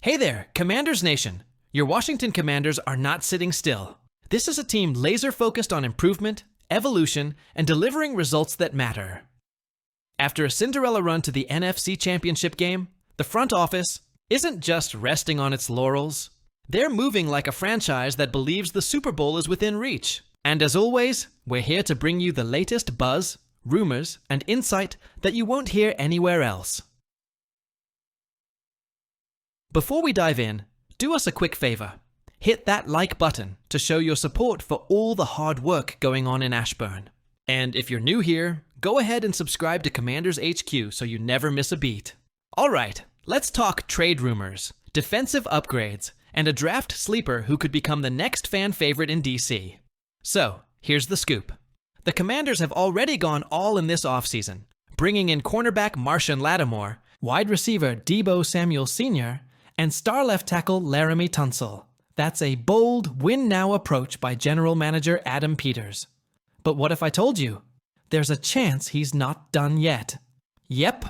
Hey there, Commanders Nation! Your Washington Commanders are not sitting still. This is a team laser-focused on improvement, evolution, and delivering results that matter. After a Cinderella run to the NFC Championship game, the front office isn't just resting on its laurels. They're moving like a franchise that believes the Super Bowl is within reach. And as always, we're here to bring you the latest buzz, rumors, and insight that you won't hear anywhere else. Before we dive in, do us a quick favor. Hit that like button to show your support for all the hard work going on in Ashburn. And if you're new here, go ahead and subscribe to Commanders HQ so you never miss a beat. Alright, let's talk trade rumors, defensive upgrades, and a draft sleeper who could become the next fan favorite in DC. So, here's the scoop. The Commanders have already gone all in this offseason, bringing in cornerback Marshon Lattimore, wide receiver Deebo Samuel Sr., and star left tackle Laremy Tunsil. That's a bold, win-now approach by General Manager Adam Peters. But what if I told you? There's a chance he's not done yet. Yep.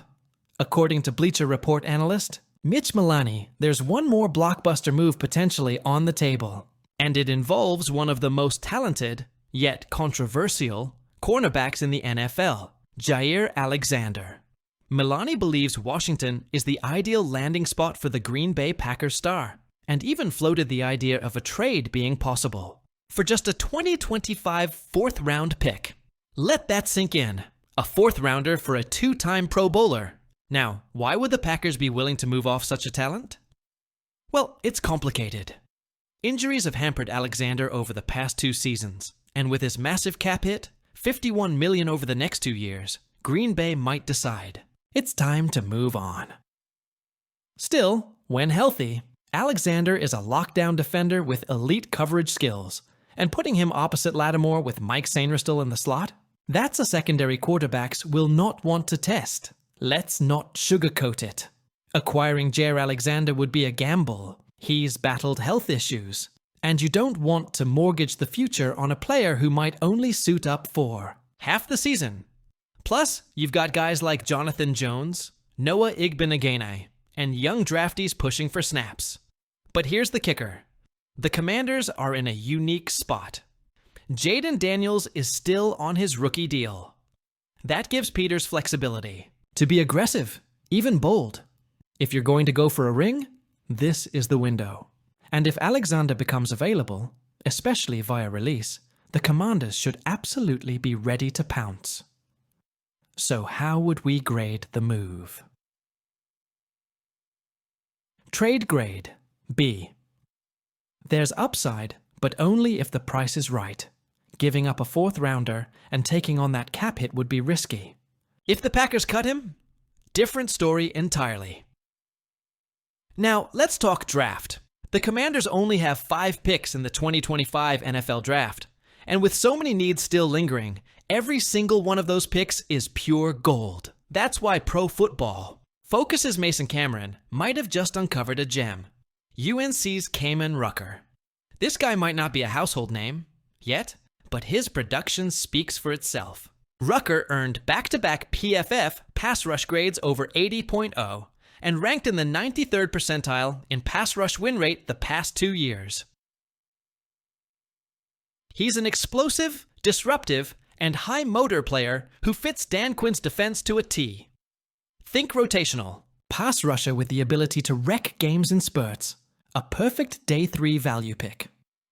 According to Bleacher Report analyst Mitch Milani, there's one more blockbuster move potentially on the table. And it involves one of the most talented, yet controversial, cornerbacks in the NFL, Jaire Alexander. Milani believes Washington is the ideal landing spot for the Green Bay Packers star, and even floated the idea of a trade being possible. For just a 2025 fourth-round pick. Let that sink in. A fourth-rounder for a two-time Pro Bowler. Now, why would the Packers be willing to move off such a talent? Well, it's complicated. Injuries have hampered Alexander over the past 2 seasons, and with his massive cap hit, $51 million over the next 2 years, Green Bay might decide. It's time to move on. Still, when healthy, Alexander is a lockdown defender with elite coverage skills, and putting him opposite Lattimore with Mike Sainristil in the slot, that's a secondary quarterbacks will not want to test. Let's not sugarcoat it. Acquiring Jaire Alexander would be a gamble. He's battled health issues, and you don't want to mortgage the future on a player who might only suit up for half the season. Plus, you've got guys like Jonathan Jones, Noah Igbinoghene, and young draftees pushing for snaps. But here's the kicker. The Commanders are in a unique spot. Jayden Daniels is still on his rookie deal. That gives Peters flexibility to be aggressive, even bold. If you're going to go for a ring, this is the window. And if Alexander becomes available, especially via release, the Commanders should absolutely be ready to pounce. So how would we grade the move? Trade grade, B. There's upside, but only if the price is right. Giving up a fourth-rounder and taking on that cap hit would be risky. If the Packers cut him, different story entirely. Now, let's talk draft. The Commanders only have 5 picks in the 2025 NFL Draft, and with so many needs still lingering, every single one of those picks is pure gold. That's why Pro Football Focus's Mason Cameron might have just uncovered a gem. UNC's Kaimon Rucker. This guy might not be a household name yet, but his production speaks for itself. Rucker earned back-to-back PFF pass rush grades over 80.0 and ranked in the 93rd percentile in pass rush win rate the past 2 years. He's an explosive, disruptive, and high-motor player who fits Dan Quinn's defense to a T. Think rotational. Pass rusher with the ability to wreck games in spurts. A perfect day 3 value pick.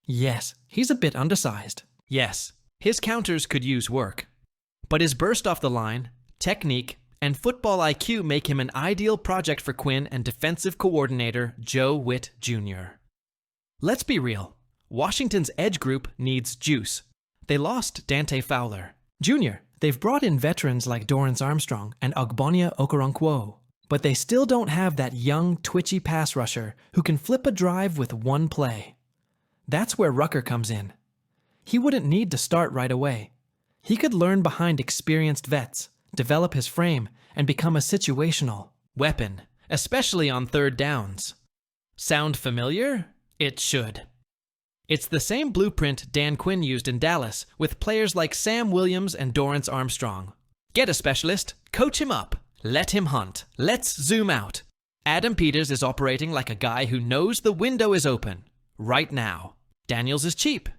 Yes, he's a bit undersized. Yes, his counters could use work. But his burst off the line, technique, and football IQ make him an ideal project for Quinn and defensive coordinator Joe Witt Jr. Let's be real. Washington's edge group needs juice. They lost Dante Fowler. Jr. They've brought in veterans like Dorrance Armstrong and Ogbonia Okoronkwo, but they still don't have that young, twitchy pass rusher who can flip a drive with one play. That's where Rucker comes in. He wouldn't need to start right away. He could learn behind experienced vets, develop his frame, and become a situational weapon, especially on third downs. Sound familiar? It should. It's the same blueprint Dan Quinn used in Dallas with players like Sam Williams and Dorrance Armstrong. Get a specialist, coach him up, let him hunt. Let's zoom out. Adam Peters is operating like a guy who knows the window is open right now. Daniels is cheap.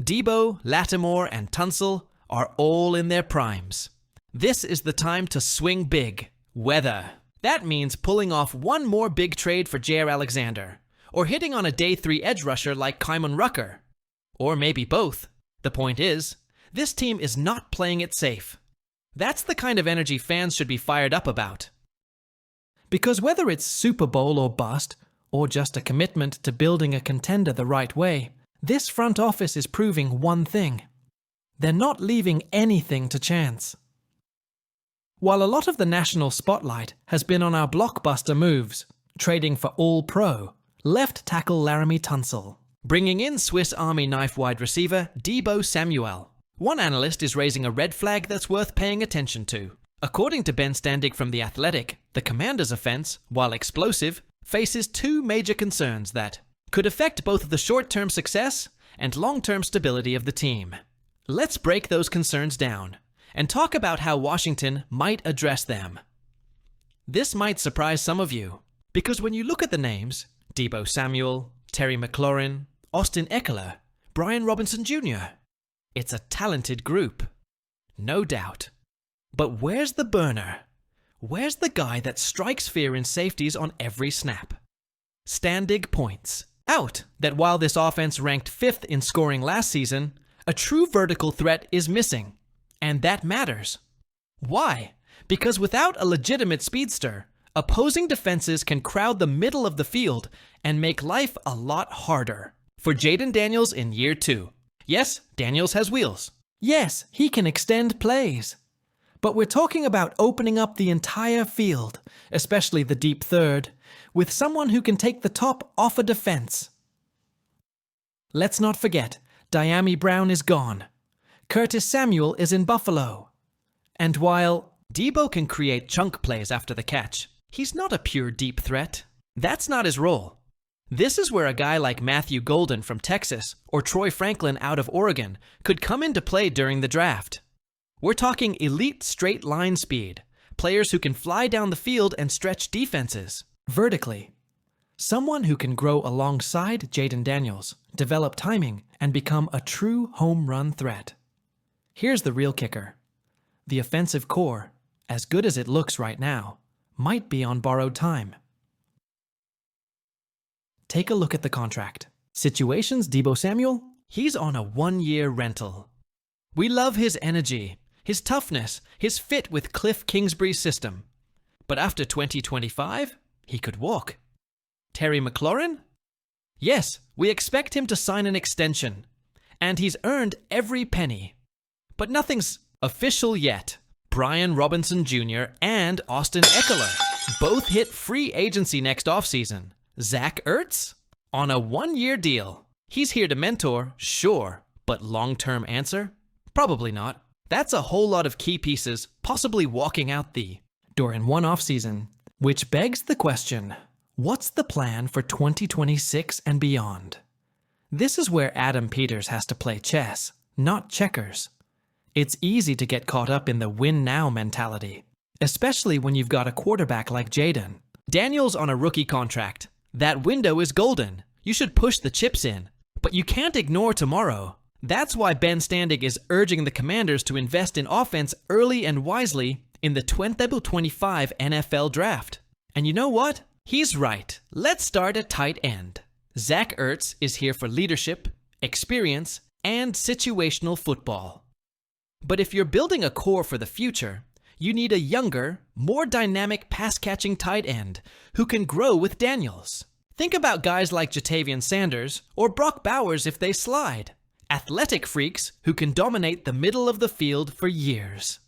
Debo, Lattimore, and Tunsil are all in their primes. This is the time to swing big. Weather. That means pulling off one more big trade for Jair Alexander, or hitting on a day 3 edge rusher like Kaimon Rucker. Or maybe both. The point is, this team is not playing it safe. That's the kind of energy fans should be fired up about. Because whether it's Super Bowl or bust, or just a commitment to building a contender the right way, this front office is proving one thing. They're not leaving anything to chance. While a lot of the national spotlight has been on our blockbuster moves, trading for All-Pro, left tackle Laramie Tunsil, bringing in Swiss Army knife wide receiver Debo Samuel. One analyst is raising a red flag that's worth paying attention to. According to Ben Standig from The Athletic, the Commanders' offense, while explosive, faces 2 major concerns that could affect both the short-term success and long-term stability of the team. Let's break those concerns down and talk about how Washington might address them. This might surprise some of you, because when you look at the names, Debo Samuel, Terry McLaurin, Austin Ekeler, Brian Robinson Jr., it's a talented group. No doubt. But where's the burner? Where's the guy that strikes fear in safeties on every snap? Standig points out that while this offense ranked 5th in scoring last season, a true vertical threat is missing. And that matters. Why? Because without a legitimate speedster, opposing defenses can crowd the middle of the field and make life a lot harder. For Jayden Daniels in year 2. Yes, Daniels has wheels. Yes, he can extend plays. But we're talking about opening up the entire field, especially the deep third, with someone who can take the top off a defense. Let's not forget, Dyami Brown is gone. Curtis Samuel is in Buffalo. And while Debo can create chunk plays after the catch, he's not a pure deep threat. That's not his role. This is where a guy like Matthew Golden from Texas or Troy Franklin out of Oregon could come into play during the draft. We're talking elite straight line speed, players who can fly down the field and stretch defenses vertically. Someone who can grow alongside Jayden Daniels, develop timing, and become a true home run threat. Here's the real kicker. The offensive core, as good as it looks right now, might be on borrowed time. Take a look at the contract. Situations Debo Samuel? He's on a 1-year rental. We love his energy, his toughness, his fit with Cliff Kingsbury's system. But after 2025, he could walk. Terry McLaurin? Yes, we expect him to sign an extension. And he's earned every penny. But nothing's official yet. Brian Robinson Jr. and Austin Ekeler both hit free agency next offseason. Zach Ertz? On a 1-year deal. He's here to mentor, sure, but long-term answer? Probably not. That's a whole lot of key pieces possibly walking out the door in one offseason, which begs the question, what's the plan for 2026 and beyond? This is where Adam Peters has to play chess, not checkers. It's easy to get caught up in the win-now mentality, especially when you've got a quarterback like Jayden. Daniels on a rookie contract. That window is golden. You should push the chips in. But you can't ignore tomorrow. That's why Ben Standig is urging the Commanders to invest in offense early and wisely in the 2025 NFL Draft. And you know what? He's right. Let's start at tight end. Zach Ertz is here for leadership, experience, and situational football. But if you're building a core for the future, you need a younger, more dynamic pass-catching tight end who can grow with Daniels. Think about guys like Jatavian Sanders or Brock Bowers if they slide. Athletic freaks who can dominate the middle of the field for years.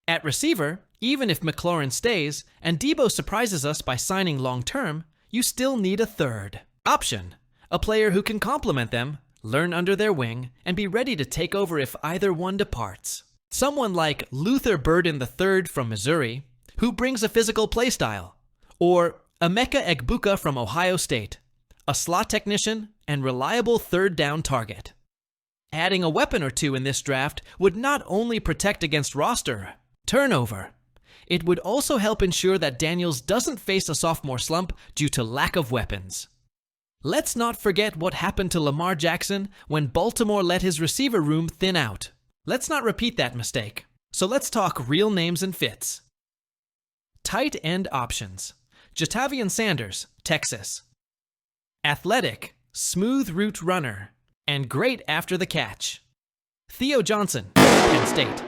At receiver, even if McLaurin stays and Debo surprises us by signing long-term, you still need a third option. A player who can complement them, learn under their wing, and be ready to take over if either one departs. Someone like Luther Burden III from Missouri, who brings a physical playstyle, or Emeka Egbuka from Ohio State, a slot technician and reliable third down target. Adding a weapon or two in this draft would not only protect against roster turnover, It would also help ensure that Daniels doesn't face a sophomore slump due to lack of weapons. Let's not forget what happened to Lamar Jackson when Baltimore let his receiver room thin out. Let's not repeat that mistake. So let's talk real names and fits. Tight end options. Jatavian Sanders, Texas. Athletic, smooth route runner, and great after the catch. Theo Johnson, Penn State.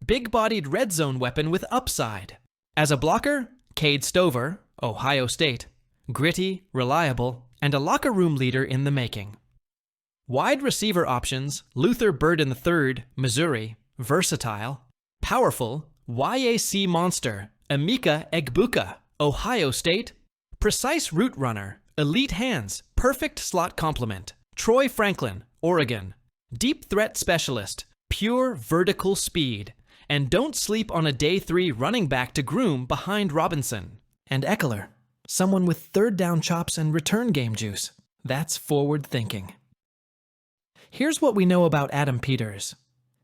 Big-bodied red zone weapon with upside. As a blocker, Cade Stover, Ohio State. Gritty, reliable, and a locker room leader in the making. Wide receiver options, Luther Burden III, Missouri. Versatile. Powerful, YAC monster, Emeka Egbuka, Ohio State. Precise route runner, elite hands, perfect slot complement. Troy Franklin, Oregon. Deep threat specialist, pure vertical speed. And don't sleep on a day 3 running back to groom behind Robinson. And Eckler, someone with third down chops and return game juice. That's forward thinking. Here's what we know about Adam Peters.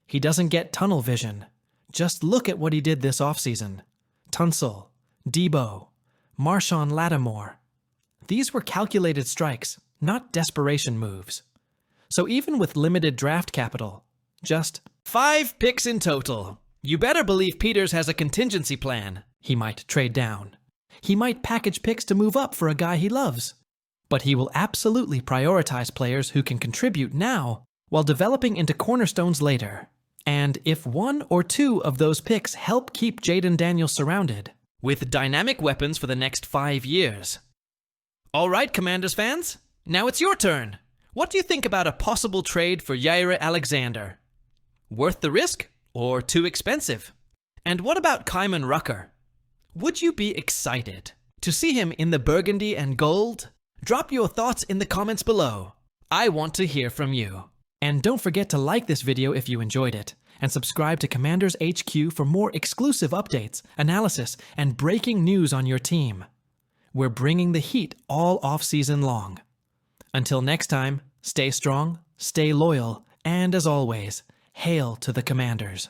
He doesn't get tunnel vision. Just look at what he did this offseason. Tunsil, Debo, Marshawn Lattimore. These were calculated strikes, not desperation moves. So even with limited draft capital, just 5 picks in total. You better believe Peters has a contingency plan. He might trade down. He might package picks to move up for a guy he loves. But he will absolutely prioritize players who can contribute now while developing into cornerstones later. And if 1 or 2 of those picks help keep Jayden Daniels surrounded, with dynamic weapons for the next 5 years. All right, Commanders fans, now it's your turn. What do you think about a possible trade for Jaire Alexander? Worth the risk or too expensive? And what about Kymon Rucker? Would you be excited to see him in the burgundy and gold? Drop your thoughts in the comments below. I want to hear from you. And don't forget to like this video if you enjoyed it, and subscribe to Commanders HQ for more exclusive updates, analysis, and breaking news on your team. We're bringing the heat all off-season long. Until next time, stay strong, stay loyal, and as always, hail to the Commanders.